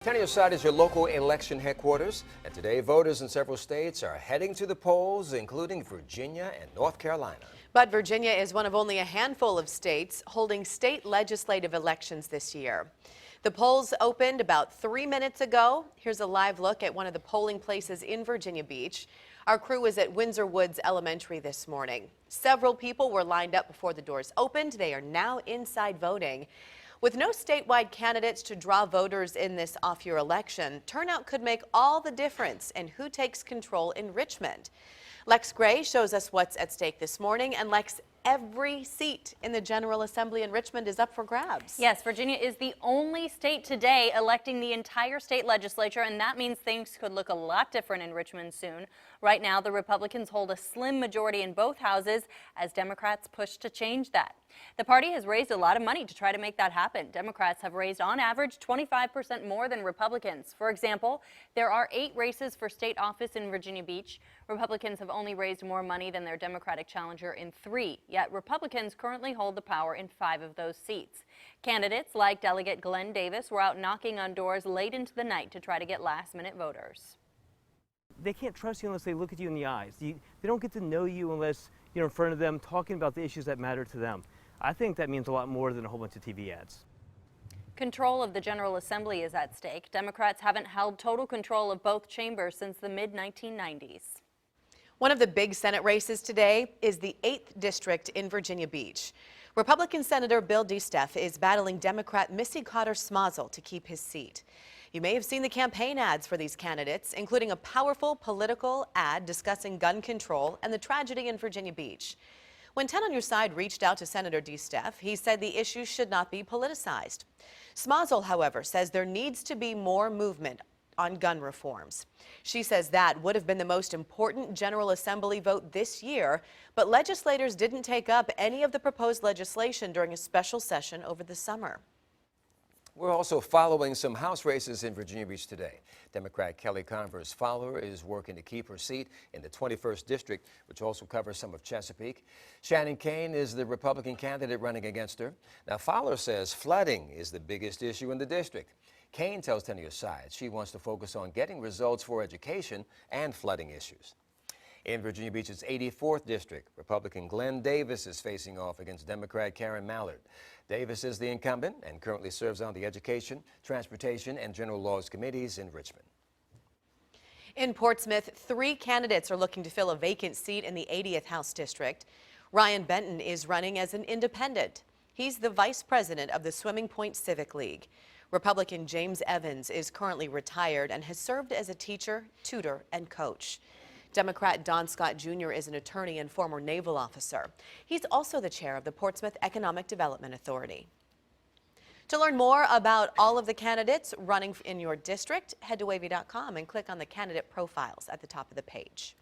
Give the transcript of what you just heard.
Tenny Side is your local election headquarters, and today voters in several states are heading to the polls, including Virginia and North Carolina. But Virginia is one of only a handful of states holding state legislative elections this year. The polls opened about 3 minutes ago. Here's a live look at one of the polling places in Virginia Beach. Our crew was at Windsor Woods Elementary this morning. Several people were lined up before the doors opened. They are now inside voting. With no statewide candidates to draw voters in this off-year election, turnout could make all the difference in who takes control in Richmond. Lex Gray shows us what's at stake this morning. And Lex, every seat in the General Assembly in Richmond is up for grabs. Yes, Virginia is the only state today electing the entire state legislature, and that means things could look a lot different in Richmond soon. Right now, the Republicans hold a slim majority in both houses as Democrats push to change that. The party has raised a lot of money to try to make that happen. Democrats have raised on average 25% more than Republicans. For example, there are 8 races for state office in Virginia Beach. Republicans have only raised more money than their Democratic challenger in 3, yet Republicans currently hold the power in 5 of those seats. Candidates like Delegate Glenn Davis were out knocking on doors late into the night to try to get last-minute voters. They can't trust you unless they look at you in the eyes. They don't get to know you unless you're in front of them talking about the issues that matter to them. I think that means a lot more than a whole bunch of TV ads. Control of the General Assembly is at stake. Democrats haven't held total control of both chambers since the mid-1990s. One of the big Senate races today is the 8th district in Virginia Beach. Republican Senator Bill DeSteff is battling Democrat Missy Cotter Smazel to keep his seat. You may have seen the campaign ads for these candidates, including a powerful political ad discussing gun control and the tragedy in Virginia Beach. When 10 on Your Side reached out to Senator DeSteff, he said the issue should not be politicized. Smazel, however, says there needs to be more movement on gun reforms. She says that would have been the most important General Assembly vote this year, but legislators didn't take up any of the proposed legislation during a special session over the summer. We're also following some House races in Virginia Beach today. Democrat Kelly Converse Fowler is working to keep her seat in the 21st District, which also covers some of Chesapeake. Shannon Cain is the Republican candidate running against her. Now, Fowler says flooding is the biggest issue in the district. Cain tells Tenny Side she wants to focus on getting results for education and flooding issues. In Virginia Beach's 84th District, Republican Glenn Davis is facing off against Democrat Karen Mallard. Davis is the incumbent and currently serves on the Education, Transportation, and General Laws committees in Richmond. In Portsmouth, 3 candidates are looking to fill a vacant seat in the 80th House District. Ryan Benton is running as an independent. He's the vice president of the Swimming Point Civic League. Republican James Evans is currently retired and has served as a teacher, tutor, and coach. Democrat Don Scott Jr. is an attorney and former naval officer. He's also the chair of the Portsmouth Economic Development Authority. To learn more about all of the candidates running in your district, head to WAVY.com and click on the candidate profiles at the top of the page.